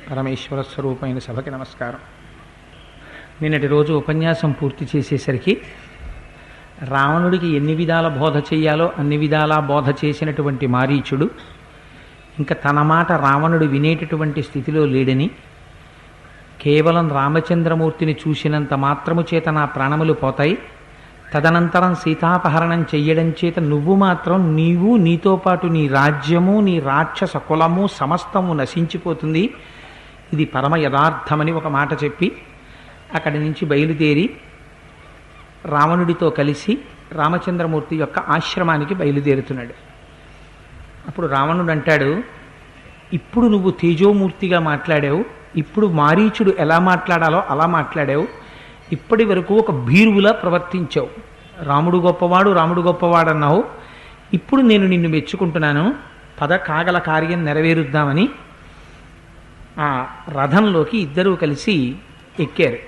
పరమేశ్వర స్వరూపమైన సభకి నమస్కారం. నిన్నటి రోజు ఉపన్యాసం పూర్తి చేసేసరికి రావణుడికి ఎన్ని విధాల బోధ చేయాలో అన్ని విధాలా బోధ చేసినటువంటి మారీచుడు ఇంకా తన మాట రావణుడు వినేటటువంటి స్థితిలో లేడని, కేవలం రామచంద్రమూర్తిని చూసినంత మాత్రము చేత నా ప్రాణములు పోతాయి, తదనంతరం సీతాపహరణం చెయ్యడం చేత నువ్వు మాత్రం నీవు నీతో పాటు నీ రాజ్యము నీ రాక్షస కులము సమస్తము నశించిపోతుంది, ఇది పరమ యథార్థమని ఒక మాట చెప్పి అక్కడి నుంచి బయలుదేరి రావణుడితో కలిసి రామచంద్రమూర్తి యొక్క ఆశ్రమానికి బయలుదేరుతున్నాడు. అప్పుడు రావణుడు అంటాడు, ఇప్పుడు నువ్వు తేజోమూర్తిగా మాట్లాడావు, ఇప్పుడు మారీచుడు ఎలా మాట్లాడాలో అలా మాట్లాడావు, ఇప్పటి వరకు ఒక భీరువులా ప్రవర్తించావు, రాముడు గొప్పవాడు రాముడు గొప్పవాడు అన్నావు, ఇప్పుడు నేను నిన్ను మెచ్చుకుంటున్నాను, పద కాగల కార్యం నెరవేరుద్దామని ఆ రథంలోకి ఇద్దరూ కలిసి ఎక్కారు.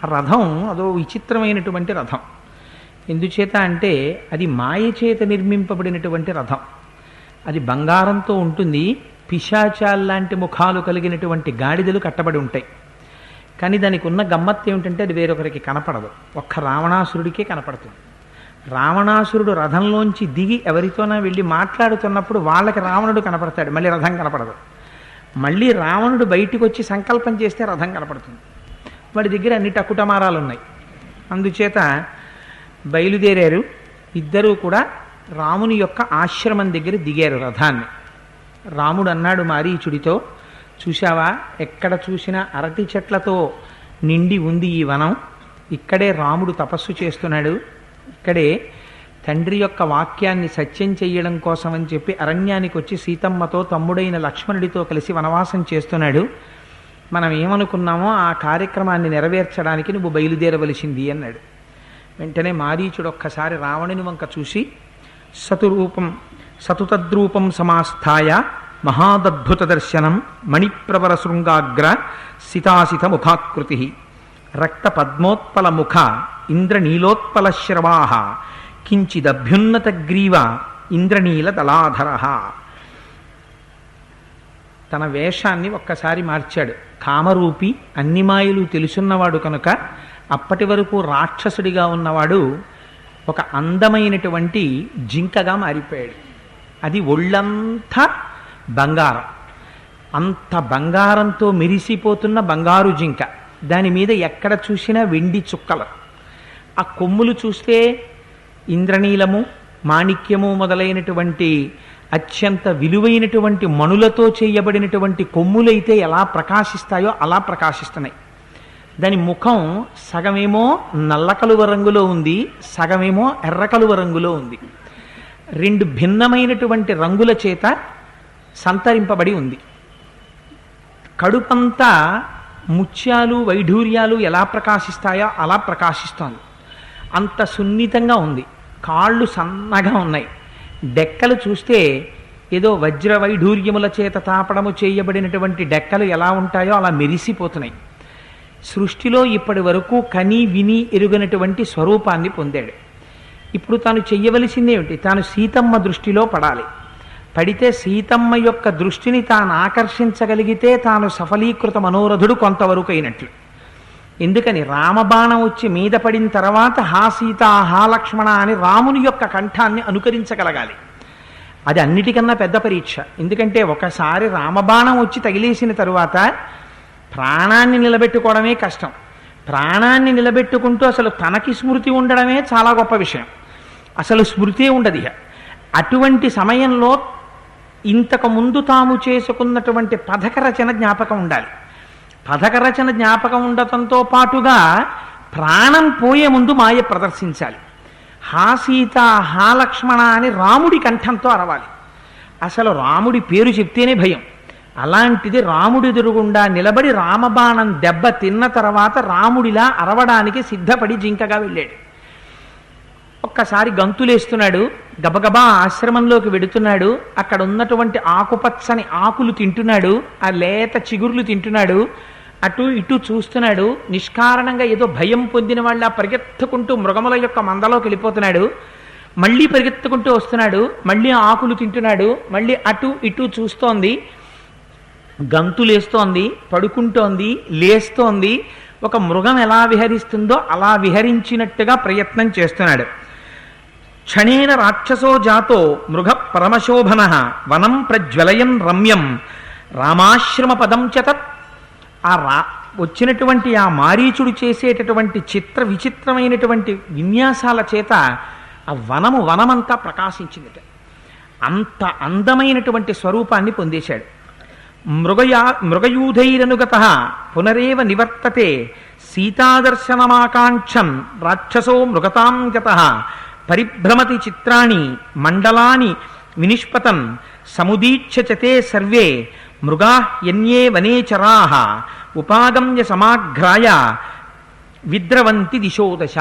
ఆ రథం అదో విచిత్రమైనటువంటి రథం. ఎందుచేత అంటే అది మాయ చేత నిర్మింపబడినటువంటి రథం. అది బంగారంతో ఉంటుంది, పిశాచాల్లాంటి ముఖాలు కలిగినటువంటి గాడిదలు కట్టబడి ఉంటాయి. కానీ దానికి ఉన్న గమ్మత్తు ఏమిటంటే అది వేరొకరికి కనపడదు, ఒక్క రావణాసురుడికే కనపడుతుంది. రావణాసురుడు రథంలోంచి దిగి ఎవరితోనా వెళ్ళి మాట్లాడుతున్నప్పుడు వాళ్ళకి రావణుడు కనపడతాడు, మళ్ళీ రథం కనపడదు. మళ్ళీ రావణుడు బయటికి వచ్చి సంకల్పం చేస్తే రథం కనపడుతుంది. వాడి దగ్గర అన్ని టక్కుటమారాలు ఉన్నాయి. అందుచేత బయలుదేరారు. ఇద్దరూ కూడా రాముని యొక్క ఆశ్రమం దగ్గర దిగారు రథాన్ని. రాముడు అన్నాడు మారీచుడితో, చూశావా, ఎక్కడ చూసినా అరటి చెట్లతో నిండి ఉంది ఈ వనం, ఇక్కడే రాముడు తపస్సు చేస్తున్నాడు, ఇక్కడే తండ్రి యొక్క వాక్యాన్ని సత్యం చెయ్యడం కోసం అని చెప్పి అరణ్యానికి వచ్చి సీతమ్మతో తమ్ముడైన లక్ష్మణుడితో కలిసి వనవాసం చేస్తున్నాడు. మనం ఏమనుకున్నామో ఆ కార్యక్రమాన్ని నెరవేర్చడానికి నువ్వు బయలుదేరవలసింది అన్నాడు. వెంటనే మారీచుడు ఒక్కసారి రావణుని వంక చూసి, సతుతద్రూపం సమాస్థాయ మహాదద్భుత దర్శనం మణిప్రవర శృంగాగ్ర సితాసిత ముఖాకృతి రక్త పద్మోత్పల ముఖ ఇంద్రనీలోత్పల శ్రవాహ కించిదభ్యున్నత గ్రీవ ఇంద్రనీల దళాధర. తన వేషాన్ని ఒక్కసారి మార్చాడు. కామరూపి, అన్ని మాయలు తెలుసున్నవాడు కనుక అప్పటి వరకు రాక్షసుడిగా ఉన్నవాడు ఒక అందమైనటువంటి జింకగా మారిపోయాడు. అది ఒళ్ళంతా బంగారం, అంత బంగారంతో మెరిసిపోతున్న బంగారు జింక, దాని మీద ఎక్కడ చూసినా వెండి చుక్కలు. ఆ కొమ్ములు చూస్తే ఇంద్రనీలము మాణిక్యము మొదలైనటువంటి అత్యంత విలువైనటువంటి మణులతో చేయబడినటువంటి కొమ్ములైతే ఎలా ప్రకాశిస్తాయో అలా ప్రకాశిస్తున్నాయి. దాని ముఖం సగమేమో నల్లకలువ రంగులో ఉంది, సగమేమో ఎర్రకలువ రంగులో ఉంది. రెండు భిన్నమైనటువంటి రంగుల చేత సంతరింపబడి ఉంది. కడుపంతా ముత్యాలు వైఢూర్యాలు ఎలా ప్రకాశిస్తాయో అలా ప్రకాశిస్తోంది. అంత సున్నితంగా ఉంది. కాళ్ళు సన్నగా ఉన్నాయి. డెక్కలు చూస్తే ఏదో వజ్ర వైఢూర్యముల చేత తాపడము చేయబడినటువంటి డెక్కలు ఎలా ఉంటాయో అలా మెరిసిపోతున్నాయి. సృష్టిలో ఇప్పటి వరకు కని విని ఎరుగనటువంటి స్వరూపాన్ని పొందాడు. ఇప్పుడు తాను చెయ్యవలసింది ఏమిటి? తాను సీతమ్మ దృష్టిలో పడాలి. పడితే సీతమ్మ యొక్క దృష్టిని తాను ఆకర్షించగలిగితే తాను సఫలీకృత మనోరథుడు కొంతవరకు అయినట్లు. ఎందుకని? రామబాణం వచ్చి మీద పడిన తర్వాత హా సీత హా లక్ష్మణ అని రాముని యొక్క కంఠాన్ని అనుకరించగలగాలి. అది అన్నిటికన్నా పెద్ద పరీక్ష. ఎందుకంటే ఒకసారి రామబాణం వచ్చి తగిలేసిన తరువాత ప్రాణాన్ని నిలబెట్టుకోవడమే కష్టం. ప్రాణాన్ని నిలబెట్టుకుంటూ అసలు తనకి స్మృతి ఉండడమే చాలా గొప్ప విషయం. అసలు స్మృతే ఉండదు. అటువంటి సమయంలో ఇంతకు ముందు తాము చేసుకున్నటువంటి పథక రచన జ్ఞాపకం ఉండాలి. పథక రచన జ్ఞాపకం ఉండటంతో పాటుగా ప్రాణం పోయే ముందు మాయ ప్రదర్శించాలి. హా సీత హా లక్ష్మణ అని రాముడి కంఠంతో అరవాలి. అసలు రాముడి పేరు చెప్తేనే భయం. అలాంటిది రాముడి ఎదురుగుండా నిలబడి రామబాణం దెబ్బ తిన్న తర్వాత రాముడిలా అరవడానికి సిద్ధపడి జింకగా వెళ్ళాడు. ఒక్కసారి గంతులేస్తున్నాడు, గబగబా ఆశ్రమంలోకి వెడుతున్నాడు. అక్కడ ఉన్నటువంటి ఆకుపచ్చని ఆకులు తింటున్నాడు, ఆ లేత చిగుర్లు తింటున్నాడు. అటు ఇటు చూస్తున్నాడు. నిష్కారణంగా ఏదో భయం పొందిన వాళ్ళ పరిగెత్తుకుంటూ మృగముల యొక్క మందలోకి వెళ్ళిపోతున్నాడు. మళ్ళీ పరిగెత్తుకుంటూ వస్తున్నాడు, మళ్ళీ ఆకులు తింటున్నాడు, మళ్ళీ అటు ఇటు చూస్తోంది. గంతులేస్తోంది, పడుకుంటోంది, లేస్తోంది. ఒక మృగం ఎలా విహరిస్తుందో అలా విహరించినట్టుగా ప్రయత్నం చేస్తున్నాడు. క్షణేన రాక్షసో జాతో మృగ పరమశోభన వనం ప్రజ్వలయన్ రమ్యం రామాశ్రమ పదం చతత్. వచ్చినటువంటి ఆ మారీచుడు చేసేటటువంటి చిత్ర విచిత్రమైనటువంటి విన్యాసాల చేత ఆ వనమంతా ప్రకాశించింది. అంత అందమైనటువంటి స్వరూపాన్ని పొందేశాడు. మృగయూధైరనుగత పునరేవ నివర్తతే సీతాదర్శనమాకాంక్షన్ రాక్షసో మృగతాం గతః పరిభ్రమతి చిత్రాణి మండలాని వినిష్పతన్ సముదీచ్ఛతే సర్వే మృగా యన్యే వనేచరాః ఉపాగమ్య సమాఘ్రాయ విద్రవంతి దిశోదశ.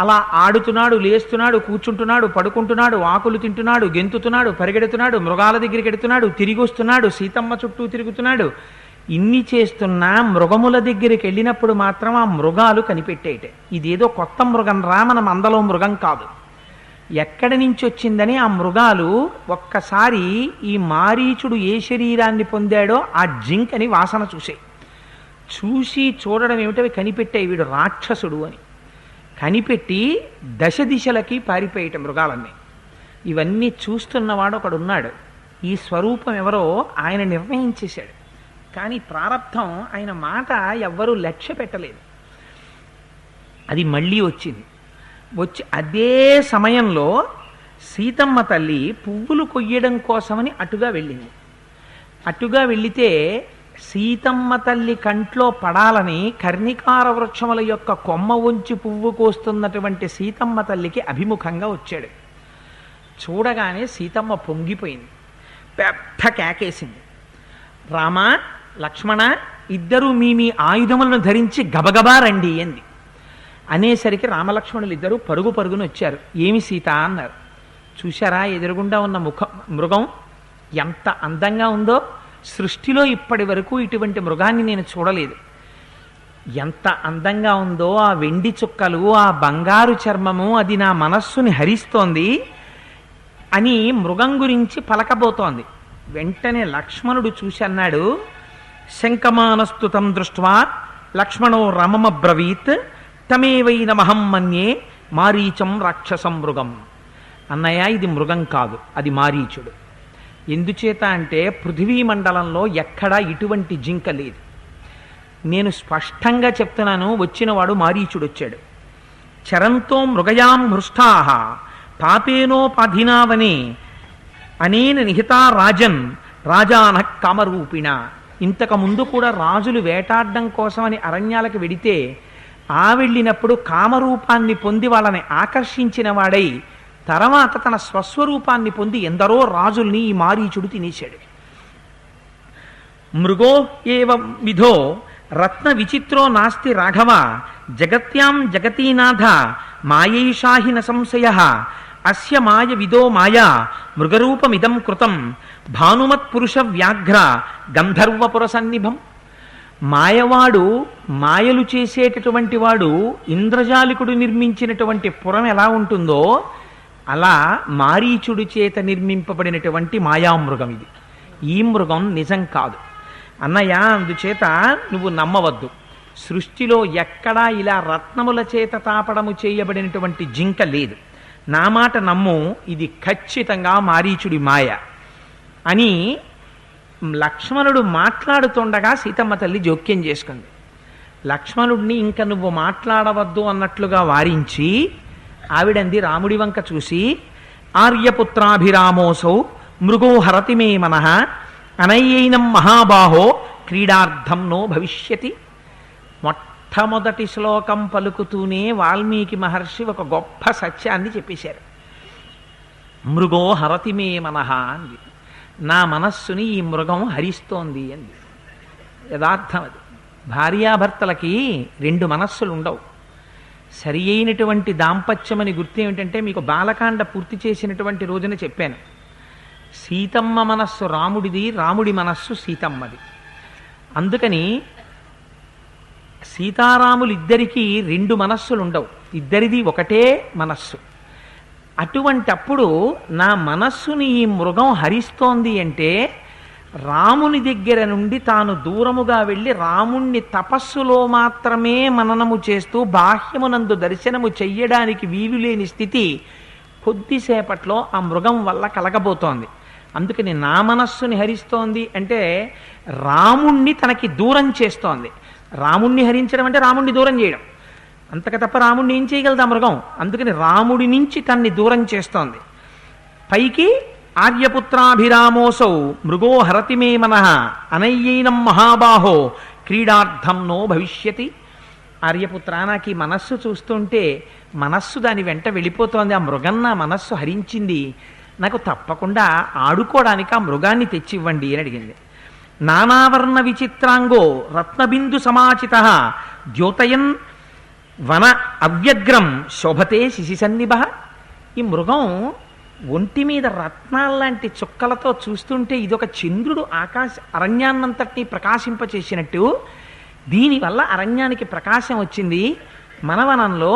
అలా ఆడుతున్నాడు, లేస్తున్నాడు, కూర్చుంటున్నాడు, పడుకుంటున్నాడు, ఆకులు తింటున్నాడు, గెంతుతున్నాడు, పరిగెడుతున్నాడు, మృగాల దగ్గరికి ఎడుతున్నాడు, తిరిగి వస్తున్నాడు, సీతమ్మ చుట్టూ తిరుగుతున్నాడు. ఇన్ని చేస్తున్నా మృగముల దగ్గరికి వెళ్ళినప్పుడు మాత్రం ఆ మృగాలు కనిపెట్టేటే. ఇదేదో కొత్త మృగం రా, మనం అందలో మృగం కాదు. ఎక్కడి నుంచి వచ్చిందని ఆ మృగాలు ఒక్కసారి ఈ మారీచుడు ఏ శరీరాన్ని పొందాడో ఆ జింకని వాసన చూసి చూడడం ఏమిటవి కనిపెట్టాయి, వీడు రాక్షసుడు అని. కనిపెట్టి దశ దిశలకి పారిపోయేట మృగాలన్నీ. ఇవన్నీ చూస్తున్నవాడు ఒకడున్నాడు. ఈ స్వరూపం ఎవరో ఆయన నిర్ణయించేశాడు. కానీ ప్రారబ్ధం ఆయన మాట ఎవ్వరూ లక్ష్య పెట్టలేదు. అది మళ్ళీ వచ్చి అదే సమయంలో సీతమ్మ తల్లి పువ్వులు కొయ్యడం కోసమని అటుగా వెళ్ళింది. అటుగా వెళ్ళితే సీతమ్మ తల్లి కంట్లో పడాలని కర్ణికార వృక్షముల యొక్క కొమ్మ ఉంచి పువ్వు కోస్తున్నటువంటి సీతమ్మ తల్లికి అభిముఖంగా వచ్చాడు. చూడగానే సీతమ్మ పొంగిపోయింది, పెద్ద కేకేసింది, రామ లక్ష్మణ ఇద్దరూ మీ ఆయుధములను ధరించి గబగబా రండి అంది. అనేసరికి రామలక్ష్మణులు ఇద్దరు పరుగున వచ్చారు. ఏమి సీత అన్నారు. చూశారా ఎదురుగుండా ఉన్న మృగం ఎంత అందంగా ఉందో, సృష్టిలో ఇప్పటి వరకు ఇటువంటి మృగాన్ని నేను చూడలేదు. ఎంత అందంగా ఉందో, ఆ వెండి చుక్కలు, ఆ బంగారు చర్మము, అది నా మనస్సుని హరిస్తోంది అని మృగం గురించి పలకబోతోంది. వెంటనే లక్ష్మణుడు చూసి అన్నాడు, శంకమానస్తు తం దృష్ట్వా లక్ష్మణో రమమబ్రవీత్ తమేవైనమహం మన్యే మారీచం రాక్షసం మృగం. అన్నయ్య ఇది మృగం కాదు, అది మారీచుడు. ఎందుచేత అంటే పృథివీ మండలంలో ఎక్కడా ఇటువంటి జింక లేదు. నేను స్పష్టంగా చెప్తున్నాను, వచ్చినవాడు మారీచుడు వచ్చాడు. చరంతో మృగయాం హృష్టాః పాపేనోపాధినావనే అనేన నిహితా రాజన్ రాజాన కామరూపిణ. ఇంతకు ముందు కూడా రాజులు వేటాడడం కోసమని అరణ్యాలకు వెడితే ఆ వెళ్ళినప్పుడు కామరూపాన్ని పొంది వాళ్ళని ఆకర్షించిన వాడై తర్వాత తన స్వస్వరూపాన్ని పొంది ఎందరో రాజుల్ని ఈ మారీచుడు తినేశాడు. మృగో ఏవం విధో రత్న విచిత్రో నాస్తి రాఘవ జగత్యాం జగతీనాథ మాయైషాహి న సంశయః అస్య మాయ విదో మాయా మృగరూపమిదం కృతం భానుమత్ పురుష వ్యాఘ్ర గంధర్వపుర సన్నిభం. మాయవాడు మాయలు చేసేటటువంటి వాడు ఇంద్రజాలికుడు నిర్మించినటువంటి పురం ఎలా ఉంటుందో అలా మారీచుడి చేత నిర్మింపబడినటువంటి మాయామృగం ఇది. ఈ మృగం నిజం కాదు అన్నయ్య, అందుచేత నువ్వు నమ్మవద్దు. సృష్టిలో ఎక్కడా ఇలా రత్నముల చేత తాపడము చేయబడినటువంటి జింక లేదు. నా మాట నమ్ము, ఇది ఖచ్చితంగా మారీచుడి మాయ అని లక్ష్మణుడు మాట్లాడుతుండగా సీతమ్మ తల్లి జోక్యం చేసుకుంది. లక్ష్మణుడిని ఇంక నువ్వు మాట్లాడవద్దు అన్నట్లుగా వారించి ఆవిడంది రాముడి వంక చూసి, ఆర్యపుత్రాభిరామోసౌ మృగో హరతి మే మనః అనయ్యైనం మహాబాహో క్రీడార్థం నో భవిష్యతి. మొట్టమొదటి శ్లోకం పలుకుతూనే వాల్మీకి మహర్షి ఒక గొప్ప సత్యాన్ని చెప్పేశారు. మృగో హరతి మే మనః అంది. నా మనస్సుని ఈ మృగం హరిస్తోంది అంది. యథార్థం అది. భార్యాభర్తలకి రెండు మనస్సులు ఉండవు. సరి అయినటువంటి దాంపత్యమని గుర్తు ఏమిటంటే, మీకు బాలకాండ పూర్తి చేసినటువంటి రోజున చెప్పాను. సీతమ్మ మనస్సు రాముడిది, రాముడి మనస్సు సీతమ్మది. అందుకని సీతారాములిద్దరికీ రెండు మనస్సులు ఉండవు, ఇద్దరిది ఒకటే మనస్సు. అటువంటప్పుడు నా మనస్సుని ఈ మృగం హరిస్తోంది అంటే రాముని దగ్గర నుండి తాను దూరముగా వెళ్ళి రాముణ్ణి తపస్సులో మాత్రమే మననము చేస్తూ బాహ్యమునందు దర్శనము చెయ్యడానికి వీలు లేని స్థితి కొద్దిసేపట్లో ఆ మృగం వల్ల కలగబోతోంది. అందుకని నా మనస్సుని హరిస్తోంది అంటే రాముణ్ణి తనకి దూరం చేస్తోంది. రాముణ్ణి హరించడం అంటే రాముణ్ణి దూరం చేయడం, అంతక తప్ప రాముణ్ణి ఏం చేయగలదు ఆ మృగం? అందుకని రాముడి నుంచి తన్ని దూరం చేస్తోంది. పైకి ఆర్యపుత్రాభిరామోసౌ మృగో హరతి మే మనః అనయ్యైనం మహాబాహో క్రీడార్థం నో భవిష్యతి. ఆర్యపుత్ర, నాకు ఈ మనస్సు చూస్తుంటే మనస్సు దాని వెంట వెళ్ళిపోతోంది. ఆ మృగం నా మనస్సు హరించింది, నాకు తప్పకుండా ఆడుకోవడానికి ఆ మృగాన్ని తెచ్చివ్వండి అని అడిగింది. నానావర్ణ విచిత్రాంగో రత్నబిందు సమాచిత ద్యోతయన్ వన అవ్యగ్రం శోభతే శిశిసన్నిభ. ఈ మృగం ఒంటి మీద రత్నాల్లాంటి చుక్కలతో చూస్తుంటే ఇదొక చంద్రుడు అరణ్యాన్నంతటినీ ప్రకాశింపచేసినట్టు, దీనివల్ల అరణ్యానికి ప్రకాశం వచ్చింది. మన వనంలో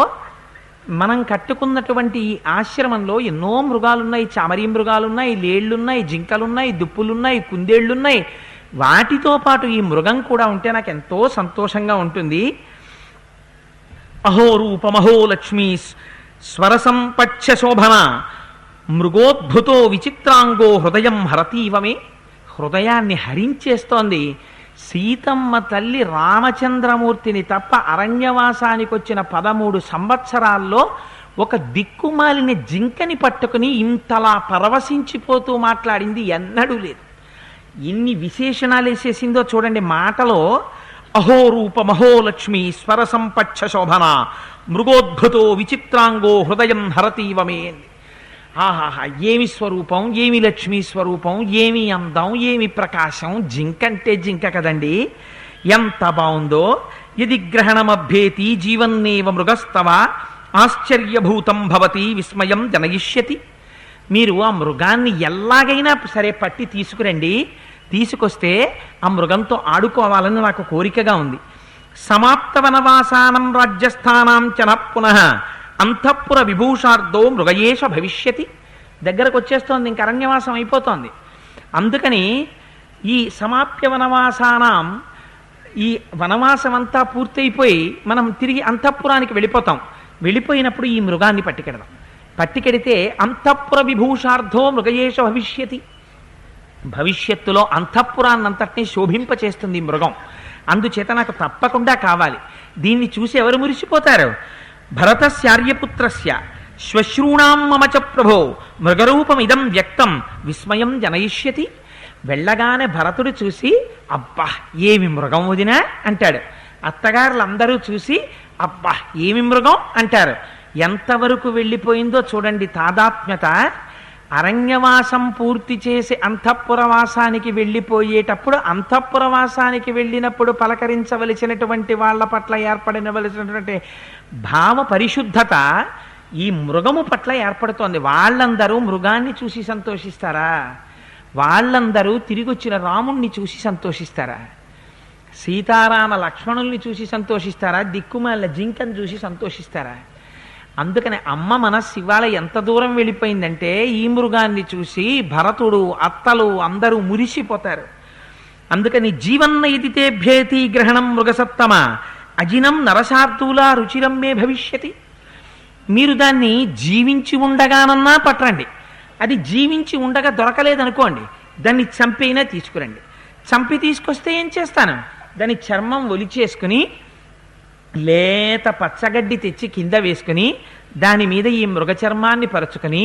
మనం కట్టుకున్నటువంటి ఈ ఆశ్రమంలో ఎన్నో మృగాలున్నాయి, చామరీ మృగాలున్నాయి, లేళ్లున్నాయి, జింకలున్నాయి, దుప్పులున్నాయి, కుందేళ్లున్నాయి. వాటితో పాటు ఈ మృగం కూడా ఉంటే నాకు ఎంతో సంతోషంగా ఉంటుంది. అహో రూపమహో లక్ష్మీ స్వరసంపచ్చ శోభన మృగోద్భుతో విచిత్రాంగో హృదయం హరతీవమే. హృదయాన్ని హరించేస్తోంది. సీతమ్మ తల్లి రామచంద్రమూర్తిని తప్ప అరణ్యవాసానికి వచ్చిన 13 సంవత్సరాల్లో ఒక దిక్కుమాలిన జింకని పట్టుకుని ఇంతలా పరవశించిపోతూ మాట్లాడింది ఎన్నడూ లేదు. ఎన్ని విశేషణాలు వేసేసిందో చూడండి మాటలో. అహో రూపమహో లక్ష్మీ స్వరసంపచ్చ శోభన మృగోద్భుతో విచిత్రాంగో హృదయం హరతీవమే. ఆహాహా, ఏమి స్వరూపం, ఏమి లక్ష్మీ స్వరూపం, ఏమి అందం, ఏమి ప్రకాశం. జింక అంటే జింక కదండి, ఎంత బాగుందో. యది గ్రహణమభ్యేతి జీవన్నేవ మృగస్తవ ఆశ్చర్యభూతం భవతి విస్మయం జనయిష్యతి. మీరు ఆ మృగాన్ని ఎలాగైనా సరే పట్టి తీసుకురండి, తీసుకొస్తే ఆ మృగంతో ఆడుకోవాలని నాకు కోరికగా ఉంది. సమాప్త వనవాసానం రాజ్యస్థానాం చన పునః అంతఃపుర విభూషార్థో మృగయేష భవిష్యతి. దగ్గరకు వచ్చేస్తోంది, ఇంక అరణ్యవాసం అయిపోతోంది. అందుకని ఈ సమాప్య వనవాసానం, ఈ వనవాసం అంతా పూర్తయిపోయి మనం తిరిగి అంతఃపురానికి వెళ్ళిపోతాం. వెళ్ళిపోయినప్పుడు ఈ మృగాన్ని పట్టుకెడదాం. పట్టుకెడితే అంతఃపుర విభూషార్థో మృగయేష భవిష్యతి. భవిష్యత్తులో అంతఃపురాన్నంతటినీ శోభింపచేస్తుంది మృగం. అందుచేత నాకు తప్పకుండా కావాలి. దీన్ని చూసి ఎవరు మురిసిపోతారు? భరతస్యార్యపుత్రస్య శ్వశ్రూణాం మమ చ ప్రభో మృగరూపమిదం వ్యక్తం విస్మయం జనయిష్యతి. వెళ్ళగానే భరతుడు చూసి అబ్బా ఏమి మృగం వదినా అంటాడు. అత్తగారులందరూ చూసి అబ్బా ఏమి మృగం అంటారు. ఎంతవరకు వెళ్ళిపోయిందో చూడండి తాదాత్మ్యత. అరణ్యవాసం పూర్తి చేసి అంతఃపురవాసానికి వెళ్ళిపోయేటప్పుడు, అంతఃపురవాసానికి వెళ్ళినప్పుడు పలకరించవలసినటువంటి వాళ్ళ పట్ల ఏర్పడినవలసినటువంటి భావ పరిశుద్ధత ఈ మృగము పట్ల ఏర్పడుతోంది. వాళ్ళందరూ మృగాన్ని చూసి సంతోషిస్తారా? వాళ్ళందరూ తిరిగి వచ్చిన రాముణ్ణి చూసి సంతోషిస్తారా? సీతారామ లక్ష్మణుల్ని చూసి సంతోషిస్తారా? దిక్కుమాల జింకను చూసి సంతోషిస్తారా? అందుకని అమ్మ మనస్సు ఇవాళ ఎంత దూరం వెళ్ళిపోయిందంటే ఈ మృగాన్ని చూసి భరతుడు, అత్తలు అందరూ మురిసిపోతారు. అందుకని జీవన్న ఇది తేభ్యేతి గ్రహణం మృగసత్తమ అజినం నరశార్దూలా రుచిరం మే భవిష్యతి. మీరు దాన్ని జీవించి ఉండగానన్నా పట్టండి. అది జీవించి ఉండగా దొరకలేదనుకోండి, దాన్ని చంపైనా తీసుకురండి. చంపి తీసుకొస్తే ఏం చేస్తాను? దాని చర్మం ఒలిచేసుకుని లేత పచ్చగడ్డి తెచ్చి కింద వేసుకుని దాని మీద ఈ మృగ చర్మాన్ని పరుచుకొని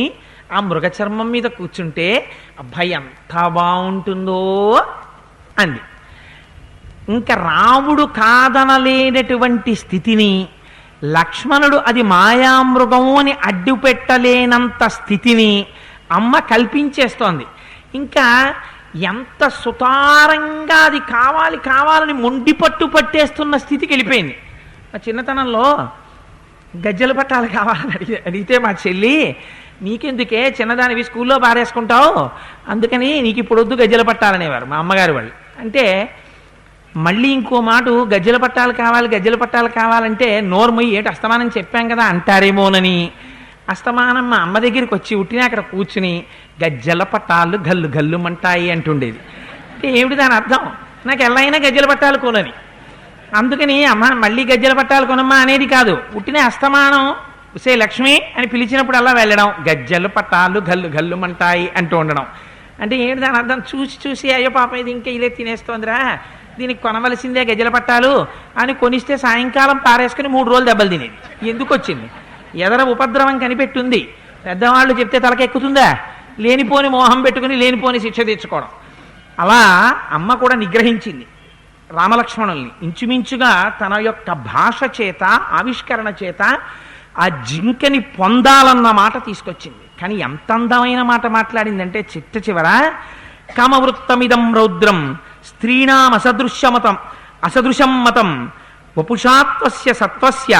ఆ మృగ చర్మం మీద కూర్చుంటే అబ్బాయి ఎంత బాగుంటుందో అంది. ఇంకా రాముడు కాదనలేనటువంటి స్థితిని, లక్ష్మణుడు అది మాయామృగము అని అడ్డుపెట్టలేనంత స్థితిని అమ్మ కల్పించేస్తోంది. ఇంకా ఎంత సుతారంగా అది కావాలి కావాలని మొండి పట్టు పట్టేస్తున్న స్థితికి వెళ్ళిపోయింది. మా చిన్నతనంలో గజ్జల పట్టాలు కావాలని అడిగితే మా చెల్లి, నీకెందుకే చిన్నదానివి స్కూల్లో బారేసుకుంటావు, అందుకని నీకు ఇప్పుడు వద్దు గజ్జల పట్టాలనేవారు మా అమ్మగారు వాళ్ళు. అంటే మళ్ళీ ఇంకో మాట, గజ్జల పట్టాలు కావాలి గజ్జల పట్టాలు కావాలంటే నోర్మయ్యి ఏటి అస్తమానం చెప్పాం కదా అంటారేమోనని అస్తమానం మా అమ్మ దగ్గరికి వచ్చి ఉట్టినా అక్కడ కూర్చుని గజ్జల పట్టాలు గల్లు గల్లుమంటాయి అంటుండేది. అంటే ఏమిటి దాని అర్థం? నాకు ఎలా అయినా గజ్జెల పట్టాలు కొనని. అందుకని అమ్మ మళ్ళీ గజ్జెల పట్టాలు కొనమ్మా అనేది కాదు, ఉట్టినే అస్తమానం సే లక్ష్మి అని పిలిచినప్పుడు అలా వెళ్ళడం, గజ్జెలు పట్టాలు గల్లు గల్లు మంటాయి అంటూ ఉండడం. అంటే ఏమిటి దాని అర్థం? చూసి చూసి అయ్యో పాప ఇది ఇంకా ఇదే తినేస్తోందిరా, దీనికి కొనవలసిందే గజ్జెల పట్టాలు అని కొనిస్తే సాయంకాలం పారేసుకుని 3 రోజులు దెబ్బలు తినేది. ఎందుకు వచ్చింది? ఎదర ఉపద్రవం కనిపెట్టుంది. పెద్దవాళ్ళు చెప్తే తలకెక్కుతుందా? లేనిపోని మోహం పెట్టుకుని లేనిపోని శిక్ష తెచ్చుకోవడం. అలా అమ్మ కూడా నిగ్రహించింది రామలక్ష్మణుల్ని. ఇంచుమించుగా తన యొక్క భాష చేత ఆవిష్కరణ చేత ఆ జింకని పొందాలన్న మాట తీసుకొచ్చింది. కానీ ఎంత అందమైన మాట మాట్లాడిందంటే చిట్ట చివర కామవృత్తమిదం రౌద్రం స్త్రీణాం అసదృశం మతం వపుషాత్వస్య సత్వస్య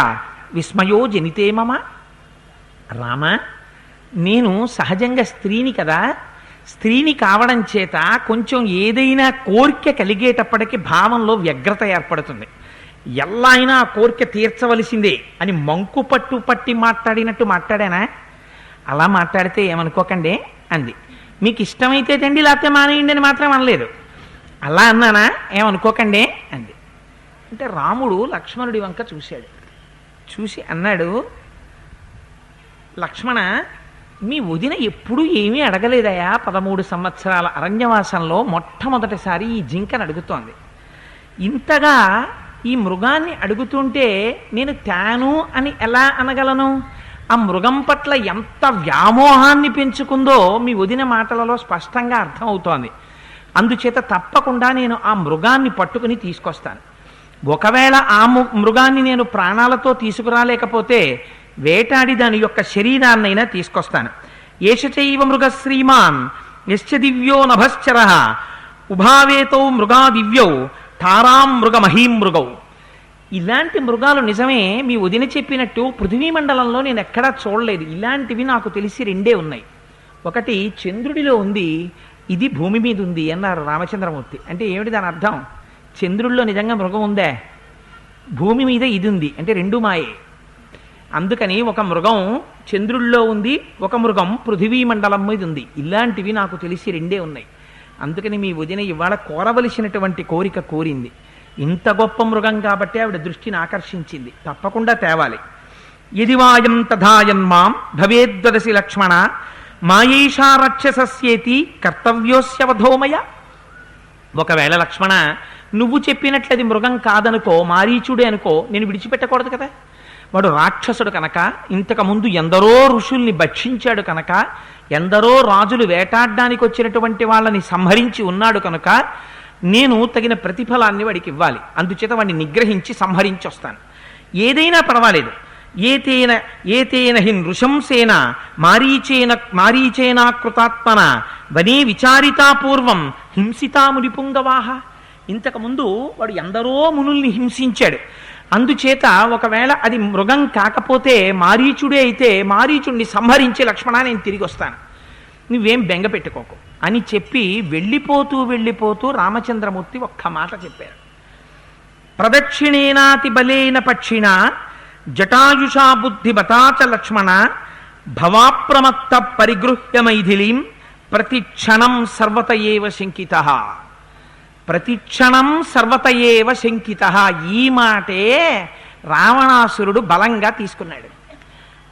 విస్మయో జనితే మమ. రామ, నేను సహజంగా స్త్రీని కదా, స్త్రీని కావడం చేత కొంచెం ఏదైనా కోరిక కలిగేటప్పటికి భావంలో వ్యగ్రత ఏర్పడుతుంది. ఎలా అయినా ఆ కోరిక తీర్చవలసిందే అని మంకు పట్టు పట్టి మాట్లాడినట్టు మాట్లాడానా? అలా మాట్లాడితే ఏమనుకోకండి అంది. మీకు ఇష్టమైతే తండి లేకపోతే మానేయండి అని మాత్రం అనలేదు. అలా అన్నానా? ఏమనుకోకండి అంది. అంటే రాముడు లక్ష్మణుడి వంక చూశాడు. చూసి అన్నాడు, లక్ష్మణ, మీ వదిన ఎప్పుడూ ఏమీ అడగలేదయా. 13 సంవత్సరాల అరణ్యవాసంలో మొట్టమొదటిసారి ఈ జింకను అడుగుతోంది. ఇంతగా ఈ మృగాన్ని అడుగుతుంటే నేను తాను అని ఎలా అనగలను? ఆ మృగం పట్ల ఎంత వ్యామోహాన్ని పెంచుకుందో మీ వదిన మాటలలో స్పష్టంగా అర్థమవుతోంది. అందుచేత తప్పకుండా నేను ఆ మృగాన్ని పట్టుకుని తీసుకొస్తాను. ఒకవేళ ఆ మృగాన్ని నేను ప్రాణాలతో తీసుకురాలేకపోతే వేటాడి దాని యొక్క శరీరాన్నైనా తీసుకొస్తాను. ఏషచైవ మృగ శ్రీమాన్ యశ్చ దివ్యో నభశ్చర ఉభావేతో మృగా దివ్యౌ తారాం మృగ మహీం మృగౌ. ఇలాంటి మృగాలు నిజమే మీ వదిన చెప్పినట్టు పృథివీ మండలంలో నేను ఎక్కడా చూడలేదు. ఇలాంటివి నాకు తెలిసి 2 ఉన్నాయి. ఒకటి చంద్రుడిలో ఉంది, ఇది భూమి మీద ఉంది అన్నారు రామచంద్రమూర్తి. అంటే ఏమిటి దాని అర్థం? చంద్రుడిలో నిజంగా మృగం ఉందే, భూమి మీద ఇది ఉంది అంటే 2 మాయే. అందుకని ఒక మృగం చంద్రుల్లో ఉంది, ఒక మృగం పృథివీ మండలం మీద ఉంది. ఇలాంటివి నాకు తెలిసి 2 ఉన్నాయి. అందుకని మీ వదిన ఇవాళ కోరవలసినటువంటి కోరిక కోరింది. ఇంత గొప్ప మృగం కాబట్టి ఆవిడ దృష్టిని ఆకర్షించింది. తప్పకుండా తేవాలి. యదివాయం తథాయన్మాం భవేద్వదసి లక్ష్మణ మాయేషా రక్షసస్యేతి కర్తవ్యోస్యవధోమయ. ఒకవేళ లక్ష్మణ నువ్వు చెప్పినట్లు అది మృగం కాదనుకో, మారీచుడే అనుకో, నేను విడిచిపెట్టకూడదు కదా. వాడు రాక్షసుడు కనుక, ఇంతకుముందు ఎందరో ఋషుల్ని భక్షించాడు కనుక, ఎందరో రాజులు వేటాడడానికి వచ్చినటువంటి వాళ్ళని సంహరించి ఉన్నాడు కనుక నేను తగిన ప్రతిఫలాన్ని వాడికి ఇవ్వాలి. అందుచేత వాడిని నిగ్రహించి సంహరించి వస్తాను. ఏదైనా పర్వాలేదు. ఏతేన హి నృశంసేన మారీచేనా కృతాత్మన వనే విచారితాపూర్వం హింసితామునిపుంగవాహ. ఇంతకుముందు వాడు ఎందరో మునుల్ని హింసించాడు. అందుచేత ఒకవేళ అది మృగం కాకపోతే మారీచుడే అయితే మారీచుడిని సంహరించి లక్ష్మణ నేను తిరిగి వస్తాను, నువ్వేం బెంగ పెట్టుకోకు అని చెప్పి వెళ్ళిపోతూ రామచంద్రమూర్తి ఒక్క మాట చెప్పారు. ప్రదక్షిణేనాతి బలేన పక్షిణ జటాయుషా బుద్ధిమతాచ లక్ష్మణ భవాప్రమత్త పరిగృహ్య మైథిలీం ప్రతిక్షణం సర్వతయేవ శంకితః. ప్రతిక్షణం సర్వతయేవ శంకితః. ఈ మాటే రావణాసురుడు బలంగా తీసుకున్నాడు.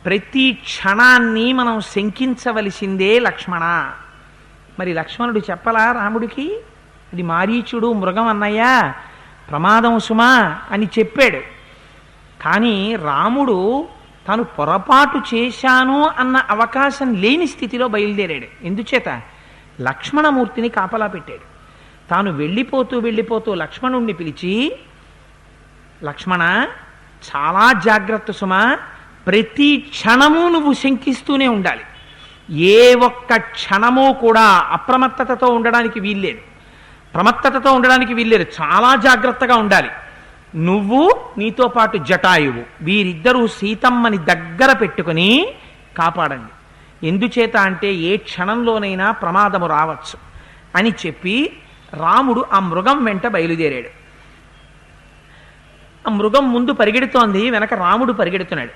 ప్రతి క్షణాన్ని మనం శంకించవలసిందే లక్ష్మణ. మరి లక్ష్మణుడు చెప్పలా రాముడికి, అది మారీచుడు మృగం అన్నయ్యా ప్రమాదం సుమా అని చెప్పాడు. కానీ రాముడు తాను పొరపాటు చేశాను అన్న అవకాశం లేని స్థితిలో బయలుదేరాడు. ఎందుచేత? లక్ష్మణమూర్తిని కాపలా పెట్టాడు. తాను వెళ్ళిపోతూ లక్ష్మణుణ్ణి పిలిచి, లక్ష్మణ చాలా జాగ్రత్త సుమా, ప్రతి క్షణము నువ్వు శంకిస్తూనే ఉండాలి. ఏ ఒక్క క్షణము కూడా అప్రమత్తతతో ఉండడానికి వీల్లేదు, ప్రమత్తతతో ఉండడానికి వీల్లేదు. చాలా జాగ్రత్తగా ఉండాలి. నువ్వు నీతో పాటు జటాయువు వీరిద్దరూ సీతమ్మని దగ్గర పెట్టుకుని కాపాడండి. ఎందుచేత అంటే ఏ క్షణంలోనైనా ప్రమాదము రావచ్చు అని చెప్పి రాముడు ఆ మృగం వెంట బయలుదేరాడు. ఆ మృగం ముందు పరిగెడుతోంది, వెనక రాముడు పరిగెడుతున్నాడు.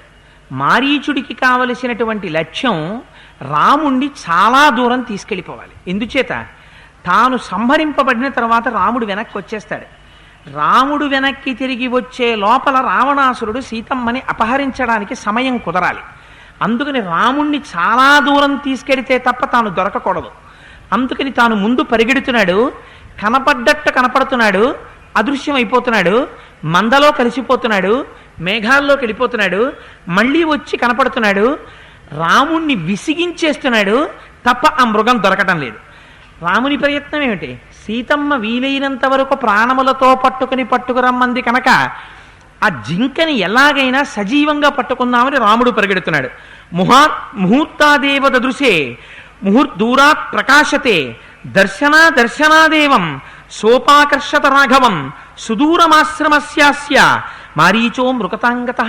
మారీచుడికి కావలసినటువంటి లక్ష్యం రాముణ్ణి చాలా దూరం తీసుకెళ్ళిపోవాలి. ఎందుచేత? తాను సంహరింపబడిన తర్వాత రాముడు వెనక్కి వచ్చేస్తాడు. రాముడు వెనక్కి తిరిగి వచ్చే లోపల రావణాసురుడు సీతమ్మని అపహరించడానికి సమయం కుదరాలి. అందుకని రాముణ్ణి చాలా దూరం తీసుకెడితే తప్ప తాను దొరకకూడదు. అందుకని తాను ముందు పరిగెడుతున్నాడు, కనపడ్డట్టు కనపడుతున్నాడు, అదృశ్యం అయిపోతున్నాడు, మందలో కలిసిపోతున్నాడు, మేఘాల్లోకి వెళ్ళిపోతున్నాడు, మళ్ళీ వచ్చి కనపడుతున్నాడు, రాముణ్ణి విసిగించేస్తున్నాడు తప్ప ఆ మృగం దొరకటం లేదు. రాముని ప్రయత్నం ఏమిటి? సీతమ్మ వీలైనంత వరకు ప్రాణములతో పట్టుకురమ్మంది కనుక ఆ జింకని ఎలాగైనా సజీవంగా పట్టుకుందామని రాముడు పరిగెడుతున్నాడు. ముహూర్తాదేవ దృశే ముహుర్దూరాత్ ప్రకాశతే దర్శనాదేవం సోపాకర్షత రాఘవం సుదూరమాశ్రమస్యాస్య మారీచో మృగతాంగత.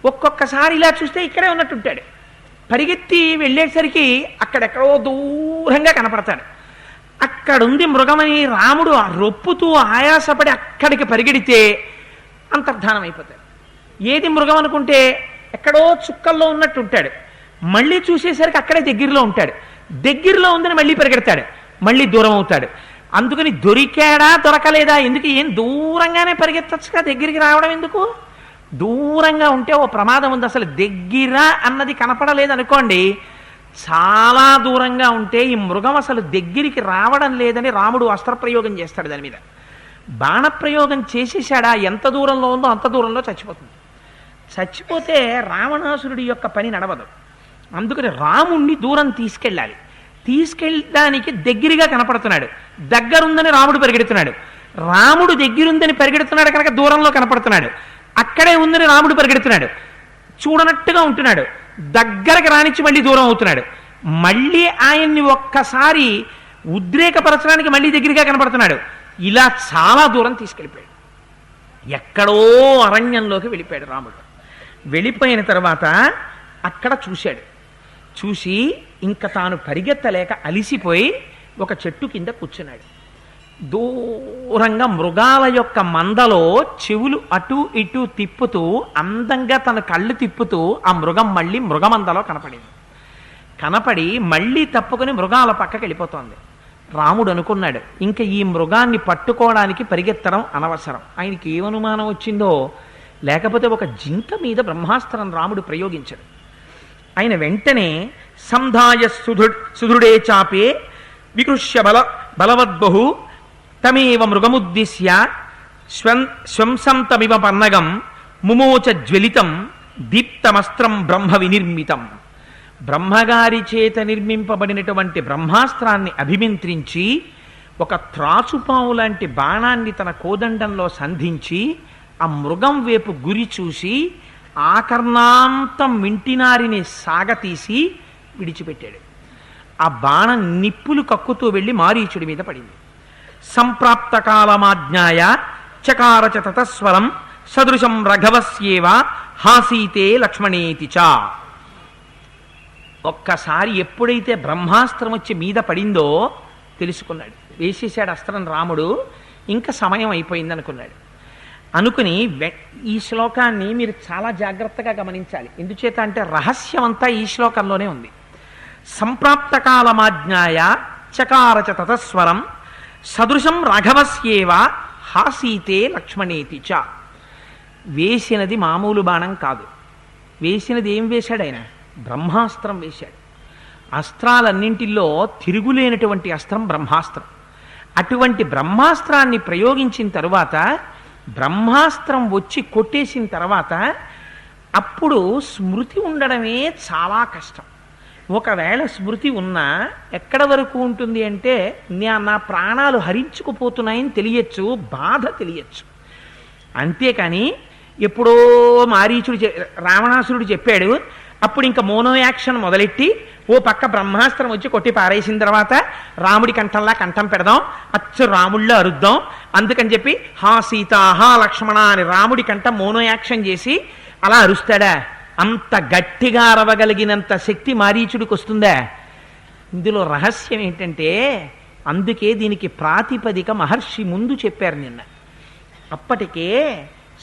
ఒక్కొక్కసారి ఇలా చూస్తే ఇక్కడే ఉన్నట్టుంటాడు, పరిగెత్తి వెళ్ళేసరికి అక్కడెక్కడో దూరంగా కనపడతాడు. అక్కడుంది మృగమని రాముడు రొప్పుతూ ఆయాసపడి అక్కడికి పరిగెడితే అంతర్ధానం అయిపోతాడు. ఏది మృగం అనుకుంటే ఎక్కడో చుక్కల్లో ఉన్నట్టు ఉంటాడు, మళ్ళీ చూసేసరికి అక్కడే దగ్గరలో ఉంటాడు, దగ్గరలో ఉందని మళ్ళీ పరిగెడతాడు, మళ్ళీ దూరం అవుతాడు. అందుకని దొరికాడా దొరకలేదా ఎందుకు, ఏం దూరంగానే పరిగెత్తచ్చుగా, దగ్గరికి రావడం ఎందుకు? దూరంగా ఉంటే ఓ ప్రమాదం ఉంది. అసలు దగ్గర అన్నది కనపడలేదు అనుకోండి, చాలా దూరంగా ఉంటే ఈ మృగం అసలు దగ్గరికి రావడం లేదని రాముడు అస్త్రప్రయోగం చేస్తాడు. దాని మీద బాణప్రయోగం చేసేసాడా, ఎంత దూరంలో ఉందో అంత దూరంలో చచ్చిపోతుంది. చచ్చిపోతే రావణాసురుడి యొక్క పని నడవదు. అందుకని రాముణ్ణి దూరం తీసుకెళ్ళాలి. తీసుకెళ్ళడానికి దగ్గరగా కనపడుతున్నాడు, దగ్గరుందని రాముడు పరిగెడుతున్నాడు, రాముడు దగ్గరుందని పరిగెడుతున్నాడు కనుక దూరంలో కనపడుతున్నాడు, అక్కడే ఉందని రాముడు పరిగెడుతున్నాడు, చూడనట్టుగా ఉంటున్నాడు, దగ్గరకు రానిచ్చి మళ్ళీ దూరం అవుతున్నాడు, మళ్ళీ ఆయన్ని ఒక్కసారి ఉద్రేకపరచడానికి మళ్ళీ దగ్గరగా కనపడుతున్నాడు. ఇలా చాలా దూరం తీసుకెళ్ళిపోయాడు. ఎక్కడో అరణ్యంలోకి వెళ్ళిపోయాడు రాముడు. వెళ్ళిపోయిన తర్వాత అక్కడ చూశాడు. చూసి ఇంకా తాను పరిగెత్తలేక అలిసిపోయి ఒక చెట్టు కింద కూర్చున్నాడు. దూరంగా మృగాల యొక్క మందలో చెవులు అటు ఇటు తిప్పుతూ అందంగా తన కళ్ళు తిప్పుతూ ఆ మృగం మళ్ళీ మృగమందలో కనపడింది. కనపడి మళ్ళీ తప్పుకొని మృగాల పక్కకి వెళ్ళిపోతోంది. రాముడు అనుకున్నాడు, ఇంకా ఈ మృగాన్ని పట్టుకోవడానికి పరిగెత్తడం అనవసరం. ఆయనకి ఏమనుమానం వచ్చిందో, లేకపోతే ఒక జింక మీద బ్రహ్మాస్త్రం రాముడు ప్రయోగించాడు. ఆయన వెంటనే సంధాయ సుదృఢే చాపే వికృష్య బలవద్బహు తమేవ మృగముద్దిశ్య శ్వంసంతమివ పన్నగం ముమోచ జ్వలితం దీప్తమస్త్రం బ్రహ్మ వినిర్మితం. బ్రహ్మగారి చేత నిర్మింపబడినటువంటి బ్రహ్మాస్త్రాన్ని అభిమంత్రించి ఒక త్రాచుపాము లాంటి బాణాన్ని తన కోదండంలో సంధించి ఆ మృగం వైపు గురి చూసి ఆకర్ణాంతం మింటినారిని సాగతీసి విడిచిపెట్టాడు. ఆ బాణం నిప్పులు కక్కుతూ వెళ్ళి మారీచుడి మీద పడింది. సంప్రాప్త కాలమాజ్ఞాయ చకారచ తతస్వరం సదృశం రఘవస్యేవ హాసీతే లక్ష్మణేతి చ. ఒక్కసారి ఎప్పుడైతే బ్రహ్మాస్త్రం వచ్చి మీద పడిందో తెలుసుకున్నాడు. వేసేసాడు అస్త్రం రాముడు, ఇంకా సమయం అయిపోయింది అనుకున్నాడు. అనుకుని ఈ శ్లోకాన్ని మీరు చాలా జాగ్రత్తగా గమనించాలి. ఎందుచేత అంటే రహస్యం అంతా ఈ శ్లోకంలోనే ఉంది. సంప్రాప్త కాలమాజ్ఞాయ చకారచ తతస్వరం సదృశం రాఘవస్యేవ హాసీతే లక్ష్మణేతి చ. వేసినది మామూలు బాణం కాదు. వేసినది ఏం వేశాడు ఆయన? బ్రహ్మాస్త్రం వేశాడు. అస్త్రాలన్నింటిలో తిరుగులేనటువంటి అస్త్రం బ్రహ్మాస్త్రం. అటువంటి బ్రహ్మాస్త్రాన్ని ప్రయోగించిన తరువాత, బ్రహ్మాస్త్రం వచ్చి కొట్టేసిన తర్వాత అప్పుడు స్మృతి ఉండడమే చాలా కష్టం. ఒకవేళ స్మృతి ఉన్నా ఎక్కడ వరకు ఉంటుంది అంటే, నా ప్రాణాలు హరించుకుపోతున్నాయని తెలియచ్చు, బాధ తెలియచ్చు. అంతేకాని ఎప్పుడో రావణాసురుడు చెప్పాడు, అప్పుడు ఇంకా మోనో యాక్షన్ మొదలెట్టి ఓ పక్క బ్రహ్మాస్త్రం వచ్చి కొట్టి పారేసిన తర్వాత రాముడి కంఠంలా కంఠం పెడదాం, అచ్చు రాముళ్ళో అరుద్దాం, అందుకని చెప్పి హా సీత హా లక్ష్మణ అని రాముడి కంఠం మోనో యాక్షన్ చేసి అలా అరుస్తాడా? అంత గట్టిగా అరవగలిగినంత శక్తి మారీచుడికి వస్తుందా? ఇందులో రహస్యం ఏంటంటే, అందుకే దీనికి ప్రాతిపదిక మహర్షి ముందు చెప్పారు నిన్న. అప్పటికే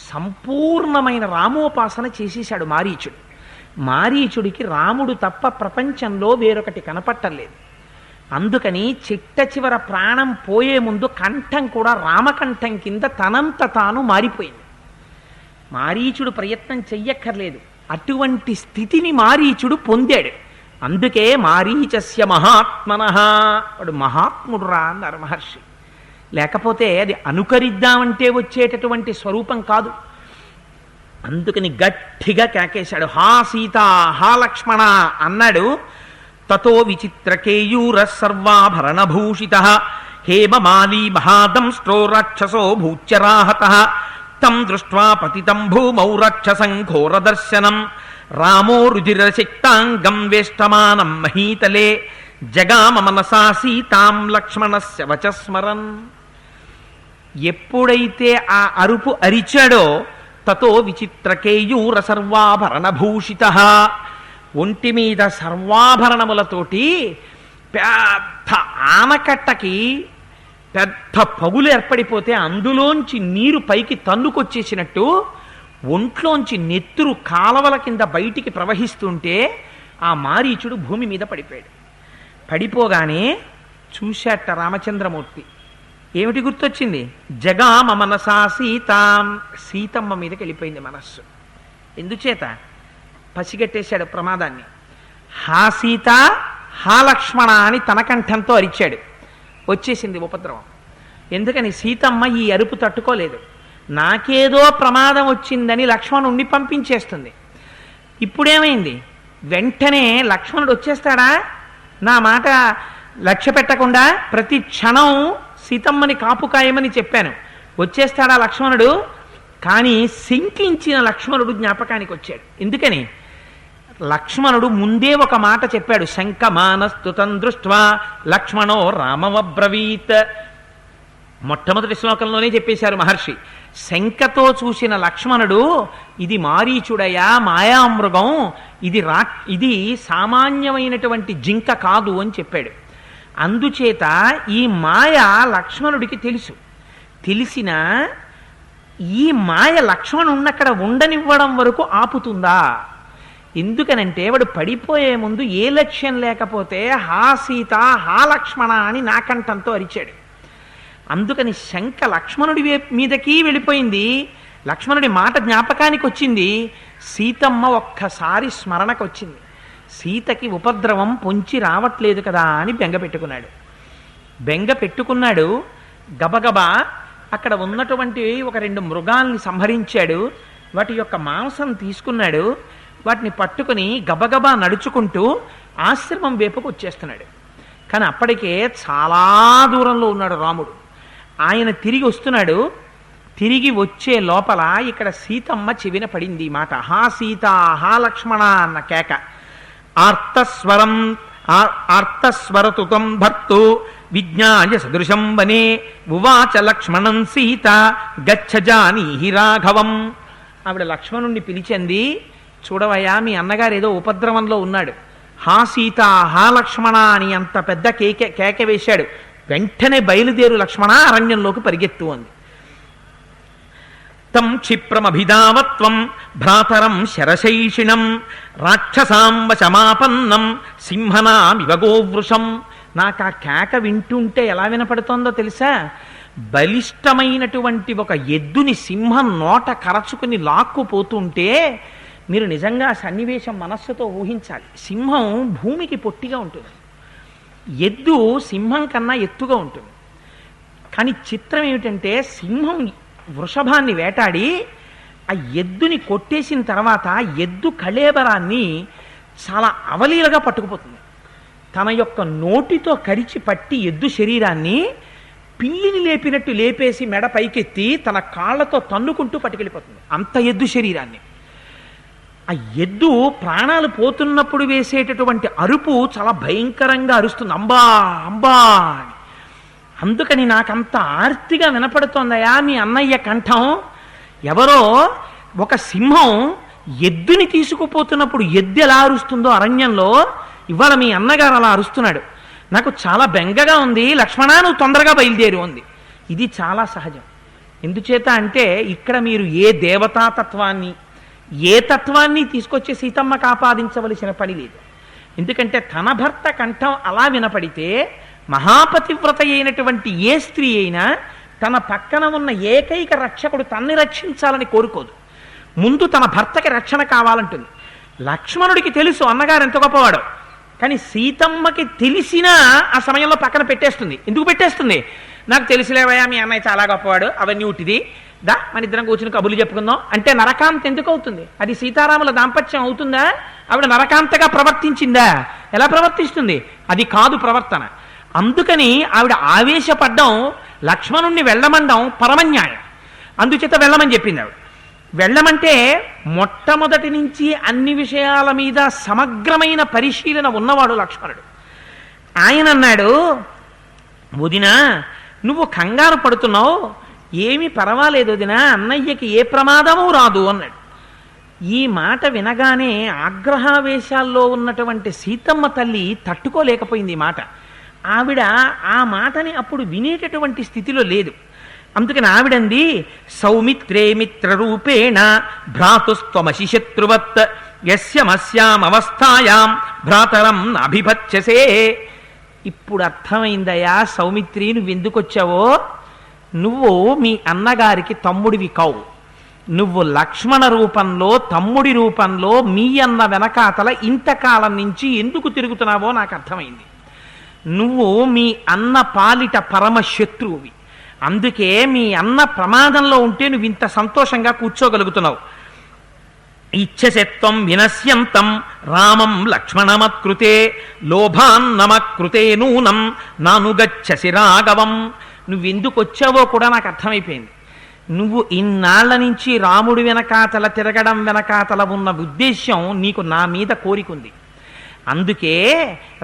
సంపూర్ణమైన రామోపాసన చేసేశాడు మారీచుడు. మారీచుడికి రాముడు తప్ప ప్రపంచంలో వేరొకటి కనపట్టలేదు. అందుకని చిట్ట చివర ప్రాణం పోయే ముందు కంఠం కూడా రామకంఠం కింద తనంత తాను మారిపోయింది. మారీచుడు ప్రయత్నం చెయ్యక్కర్లేదు, అటువంటి స్థితిని మారీచుడు పొందాడు. అందుకే మారీచస్య మహాత్మనః, వాడు మహాత్ముడు రా అన్నారు మహర్షి. లేకపోతే అది అనుకరిద్దామంటే వచ్చేటటువంటి స్వరూపం కాదు. అందుకని గట్టిగా కేకేశాడు, హా సీత హా లక్ష్మణ అన్నాడు. తతో విచిత్రకేయూర సర్వాభరణభూషిత హేమమాలీ మహాదంష్ట్రో రాక్షసో భూత్యరాహతః తం దృష్ట్వా పతితం భూమౌ రాక్షసం ఘోరదర్శనం రామో రుధిరశక్తాంగం వేష్టమానం మహీతలే జగామ మనసా సీతాం లక్ష్మణస్య వచస్మరన్. ఎప్పుడైతే ఆ అరుపు అరిచాడో తతో విచిత్రకేయూర సర్వాభరణభూషిత, ఒంటి మీద సర్వాభరణములతోటి పెద్ద ఆనకట్టకి పెద్ద పగులు ఏర్పడిపోతే అందులోంచి నీరు పైకి తన్నుకొచ్చేసినట్టు ఒంట్లోంచి నెత్తురు కాలవల కింద బయటికి ప్రవహిస్తుంటే ఆ మారీచుడు భూమి మీద పడిపోయాడు. పడిపోగానే చూశాట రామచంద్రమూర్తి. ఏమిటి గుర్తొచ్చింది? జగామ మనసా సీతాం, సీతమ్మ మీదకి వెళ్ళిపోయింది మనస్సు. ఎందుచేత? పసిగట్టేశాడు ప్రమాదాన్ని. హా సీత హా లక్ష్మణ అని తన కంఠంతో అరిచాడు. వచ్చేసింది ఉపద్రవం. ఎందుకని? సీతమ్మ ఈ అరుపు తట్టుకోలేదు. నాకేదో ప్రమాదం వచ్చిందని లక్ష్మణుణ్ణి పంపించేస్తుంది. ఇప్పుడేమైంది? వెంటనే లక్ష్మణుడు వచ్చేస్తాడా? నా మాట లక్ష్య పెట్టకుండా ప్రతి క్షణం సీతమ్మని కాపు కాయమని చెప్పాను. వచ్చేస్తాడా లక్ష్మణుడు? కానీ శంకించిన లక్ష్మణుడు జ్ఞాపకానికి వచ్చాడు. ఎందుకని? లక్ష్మణుడు ముందే ఒక మాట చెప్పాడు, శంకమానస్తుతం దృష్ట్వా లక్ష్మణో రామమబ్రవీత్. మొట్టమొదటి శ్లోకంలోనే చెప్పేశారు మహర్షి. శంకతో చూసిన లక్ష్మణుడు ఇది మారీచుడయా, మాయామృగం, ఇది సామాన్యమైనటువంటి జింక కాదు అని చెప్పాడు. అందుచేత ఈ మాయ లక్ష్మణుడికి తెలుసు. తెలిసిన ఈ మాయ లక్ష్మణున్నక్కడ ఉండనివ్వడం వరకు ఆపుతుందా? ఎందుకనంటే వాడు పడిపోయే ముందు ఏ లక్ష్యం లేకపోతే హా సీత హా లక్ష్మణ అని నాకంఠంతో అరిచాడు. అందుకని శంక లక్ష్మణుడి మీదకి వెళ్ళిపోయింది. లక్ష్మణుడి మాట జ్ఞాపకానికి వచ్చింది. సీతమ్మ ఒక్కసారి స్మరణకు వచ్చింది. సీతకి ఉపద్రవం పొంచి రావట్లేదు కదా అని బెంగ పెట్టుకున్నాడు. గబగబా అక్కడ ఉన్నటువంటి ఒక 2 మృగాల్ని సంహరించాడు. వాటి యొక్క మాంసం తీసుకున్నాడు. వాటిని పట్టుకుని గబగబా నడుచుకుంటూ ఆశ్రమం వైపుకు వచ్చేస్తున్నాడు. కానీ అప్పటికే చాలా దూరంలో ఉన్నాడు రాముడు. ఆయన తిరిగి వస్తున్నాడు. తిరిగి వచ్చే లోపల ఇక్కడ సీతమ్మ చెవిన పడింది ఈ మాట, హా సీత హా లక్ష్మణ అన్న కేక. ఆర్తస్వరతుతం భర్తు విజ్ఞాయ సదృశం వనే ఉవాచ లక్ష్మణం సీత గచ్చ జానీహి రాఘవం. ఆవిడ లక్ష్మణుణ్ణి పిలిచింది, చూడవయ్యా మీ అన్నగారు ఏదో ఉపద్రవంలో ఉన్నాడు, హా సీత హా లక్ష్మణ అని అంత పెద్ద కేక వేశాడు. వెంటనే బయలుదేరు లక్ష్మణ, అరణ్యంలోకి పరిగెత్తు అంది. తం క్షిప్రమభిధావత్వం భ్రాతరం శరశైషిణం రాక్షసాం వశమాపన్నం సింహనామివ గోవృషం. నాకు ఆ కేక వింటుంటే ఎలా వినపడుతోందో తెలుసా? బలిష్టమైనటువంటి ఒక ఎద్దుని సింహం నోట కరచుకుని లాక్కుపోతుంటే మీరు నిజంగా సన్నివేశం మనస్సుతో ఊహించాలి. సింహం భూమికి పొట్టిగా ఉంటుంది, ఎద్దు సింహం కన్నా ఎత్తుగా ఉంటుంది. కానీ చిత్రం ఏమిటంటే సింహం వృషభాన్ని వేటాడి ఆ ఎద్దుని కొట్టేసిన తర్వాత ఎద్దు కళేబరాన్ని చాలా అవలీలగా పట్టుకుపోతుంది. తన యొక్క నోటితో కరిచి పట్టి ఎద్దు శరీరాన్ని పిల్లిని లేపినట్టు లేపేసి మెడ పైకెత్తి తన కాళ్లతో తన్నుకుంటూ పట్టుకెళ్ళిపోతుంది. అంత ఎద్దు శరీరాన్ని. ఆ ఎద్దు ప్రాణాలు పోతున్నప్పుడు వేసేటటువంటి అరుపు చాలా భయంకరంగా అరుస్తుంది, అంబా అంబా అని. అందుకని నాకంత ఆర్తిగా వినపడుతోందయా మీ అన్నయ్య కంఠం. ఎవరో ఒక సింహం ఎద్దుని తీసుకుపోతున్నప్పుడు ఎద్దు ఎలా అరుస్తుందో అరణ్యంలో ఇవాళ మీ అన్నగారు అలా అరుస్తున్నాడు. నాకు చాలా బెంగగా ఉంది, లక్ష్మణ నువ్వు తొందరగా బయలుదేరు అంది. ఇది చాలా సహజం. ఎందుచేత అంటే ఇక్కడ మీరు ఏ దేవతాతత్వాన్ని ఏ తత్వాన్ని తీసుకొచ్చి సీతమ్మకు ఆపాదించవలసిన పని లేదు. ఎందుకంటే తన భర్త కంఠం అలా వినపడితే మహాపతివ్రత అయినటువంటి ఏ స్త్రీ అయినా తన పక్కన ఉన్న ఏకైక రక్షకుడు తన్ని రక్షించాలని కోరుకోదు. ముందు తన భర్తకి రక్షణ కావాలంటుంది. లక్ష్మణుడికి తెలుసు అన్నగారు ఎంత గొప్పవాడో, కానీ సీతమ్మకి తెలిసినా ఆ సమయంలో పక్కన పెట్టేస్తుంది. ఎందుకు పెట్టేస్తుంది? నాకు తెలిసిలేవయా మీ అన్నయ్య చాలా గొప్పవాడు, అవన్నీ ఉట్టిది, దా మన ఇద్దరం కూర్చుని కబుర్లు చెప్పుకుందాం అంటే నరకాంత ఎందుకు అవుతుంది? అది సీతారాముల దాంపత్యం అవుతుందా? ఆవిడ నరకాంతగా ప్రవర్తించిందా? ఎలా ప్రవర్తిస్తుంది? అది కాదు ప్రవర్తన. అందుకని ఆవిడ ఆవేశపడ్డం, లక్ష్మణుణ్ణి వెళ్ళమండం పరమన్యాయం. అందుచేత వెళ్ళమని చెప్పింది ఆవిడ. వెళ్ళమంటే మొట్టమొదటి నుంచి అన్ని విషయాల మీద సమగ్రమైన పరిశీలన ఉన్నవాడు లక్ష్మణుడు. ఆయన అన్నాడు, వదినా నువ్వు కంగారు పడుతున్నావు, ఏమీ పర్వాలేదు వదినా, అన్నయ్యకి ఏ ప్రమాదము రాదు అన్నాడు. ఈ మాట వినగానే ఆగ్రహావేశాల్లో ఉన్నటువంటి సీతమ్మ తల్లి తట్టుకోలేకపోయింది. ఈ మాట ఆవిడ ఆ మాటని అప్పుడు వినేటటువంటి స్థితిలో లేదు. అందుకని ఆవిడంది, సౌమిత్రే మిత్రరూపేణ భ్రాతుస్త్వమసి శత్రువత్ యస్యమస్యామవస్థాయాం భ్రాతరం అభిభత్యసే. ఇప్పుడు అర్థమైందయా సౌమిత్రి, నువ్వు ఎందుకు వచ్చావో? నువ్వు మీ అన్నగారికి తమ్ముడివి కావు. నువ్వు లక్ష్మణ రూపంలో, తమ్ముడి రూపంలో మీ అన్న వెనకాతల ఇంతకాలం నుంచి ఎందుకు తిరుగుతున్నావో నాకు అర్థమైంది. నువ్వు మీ అన్న పాలిట పరమ శత్రువువి. అందుకే మీ అన్న ప్రమాదంలో ఉంటే నువ్వు ఇంత సంతోషంగా కూర్చోగలుగుతున్నావు. ఇచ్చశత్వం వినశ్యంతం రామం లక్ష్మణమత్కృతే లోభాన్నమకృతే నూనం నానుగచ్చసి రాఘవం. నువ్వెందుకు వచ్చావో కూడా నాకు అర్థమైపోయింది. నువ్వు ఇన్నాళ్ల నుంచి రాముడి వెనకాతల తిరగడం వెనకాతల ఉన్న ఉద్దేశ్యం నీకు నా మీద కోరికుంది. అందుకే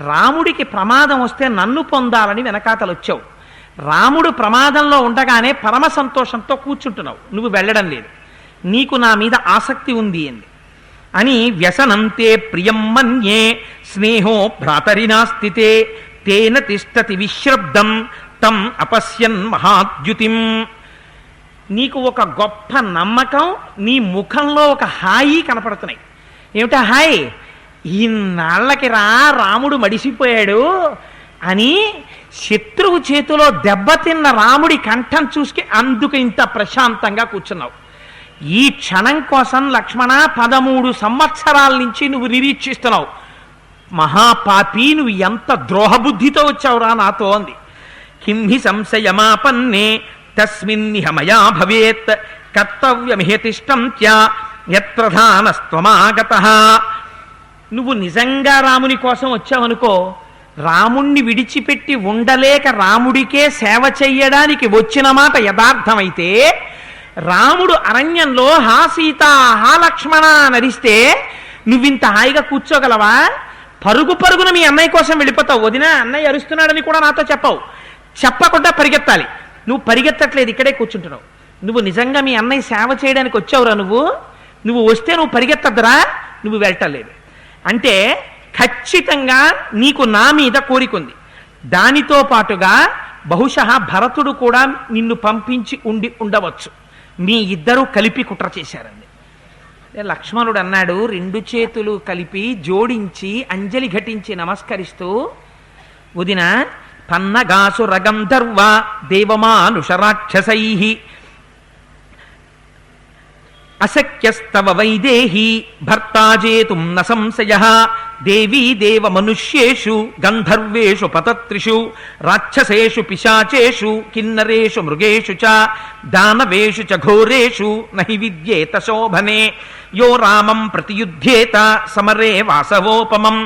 రాముడికి ప్రమాదం వస్తే నన్ను పొందాలని వెనకాతలు వచ్చావు. రాముడు ప్రమాదంలో ఉండగానే పరమ సంతోషంతో కూర్చుంటున్నావు, నువ్వు వెళ్ళడం లేదు. నీకు నా మీద ఆసక్తి ఉంది అని వ్యసనంతే ప్రియం మన్యే స్నేహో భ్రాతరినాస్థితే తేన తిష్టతి విశ్రబ్దం తం అపశ్యన్ మహాద్యుతిం. నీకు ఒక గొప్ప నమ్మకం, నీ ముఖంలో ఒక హాయి కనపడుతున్నాయి. ఏమిటా హాయి? ఇన్నాళ్ళకి రాముడు మడిసిపోయాడు అని శత్రువు చేతిలో దెబ్బతిన్న రాముడి కంఠం చూసి అందుకు ఇంత ప్రశాంతంగా కూర్చున్నావు. ఈ క్షణం కోసం లక్ష్మణ 13 సంవత్సరాల నుంచి నువ్వు నిరీక్షిస్తున్నావు. మహాపాపి, నువ్వు ఎంత ద్రోహబుద్ధితో వచ్చావురా నాతో అంది. కింహి సంశయమాపన్నే తస్మిన్నిహ మయా భవేత్ కర్తవ్యమిహ తిష్టం త్యా యత్ప్రధానస్త్వమాగతః. నువ్వు నిజంగా రాముని కోసం వచ్చావనుకో, రాముణ్ణి విడిచిపెట్టి ఉండలేక రాముడికే సేవ చెయ్యడానికి వచ్చిన మాట యథార్థమైతే, రాముడు అరణ్యంలో హా సీత హా లక్ష్మణ నరిస్తే నువ్వింత హాయిగా కూర్చోగలవా? పరుగు పరుగున మీ అన్నయ్య కోసం వెళ్ళిపోతావు. వదినా అన్నయ్య అరుస్తున్నాడని కూడా నాతో చెప్పవు, చెప్పకుండా పరిగెత్తాలి. నువ్వు పరిగెత్తట్లేదు, ఇక్కడే కూర్చుంటున్నావు. నువ్వు నిజంగా మీ అన్నయ్య సేవ చేయడానికి వచ్చావురా. నువ్వు వస్తే నువ్వు పరిగెత్తద్దురా, నువ్వు వెళ్ళటలేదు. అంటే ఖచ్చితంగా నీకు నా మీద కోరికుంది. దానితో పాటుగా బహుశः భరతుడు కూడా నిన్ను పంపించి ఉండవచ్చు. మీ ఇద్దరూ కలిపి కుట్ర చేశారండి. లక్ష్మణుడు అన్నాడు, 2 చేతులు కలిపి జోడించి అంజలి ఘటించి నమస్కరిస్తూ, వదిన పన్నగాసు రగంధర్వ దేవమానుషరాక్షసై అశక్యస్తవ వైదేహి భర్తాజేతుం న సంశయః దేవీ దేవ మనుష్యేషు గంధర్వేషు పతత్రిషు రాక్షసేషు పిశాచేషు కిన్నరేషు మృగేషు చ దానవేషు చ ఘోరేషు నహి విద్యేత శోభనే యో రామం ప్రతియుధ్యేత సమరే వాసవోపమం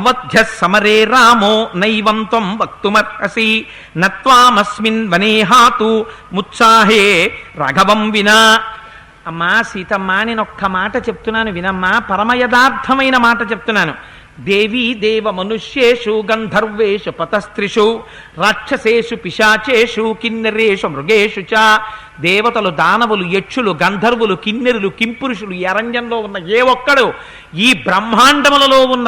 అవధ్యః సమరే రామో నైవం త్వం వక్తుమర్హసి నత్వామస్మిన్ వనే హాతు ముత్సాహే రాఘవం వినా. అమ్మా సీతమ్మ, నేను ఒక్క మాట చెప్తున్నాను వినమ్మా, పరమయథార్థమైన మాట చెప్తున్నాను. దేవీ దేవ మనుష్యేషు గంధర్వేషు పతస్త్రిషు రాక్షసేషు పిశాచేషు కిన్నెరేషు మృగేషు చ. దేవతలు, దానవులు, యక్షులు, గంధర్వులు, కిన్నెరులు, కింపురుషులు, ఈ అరణ్యంలో ఉన్న ఏ ఒక్కడు, ఈ బ్రహ్మాండములలో ఉన్న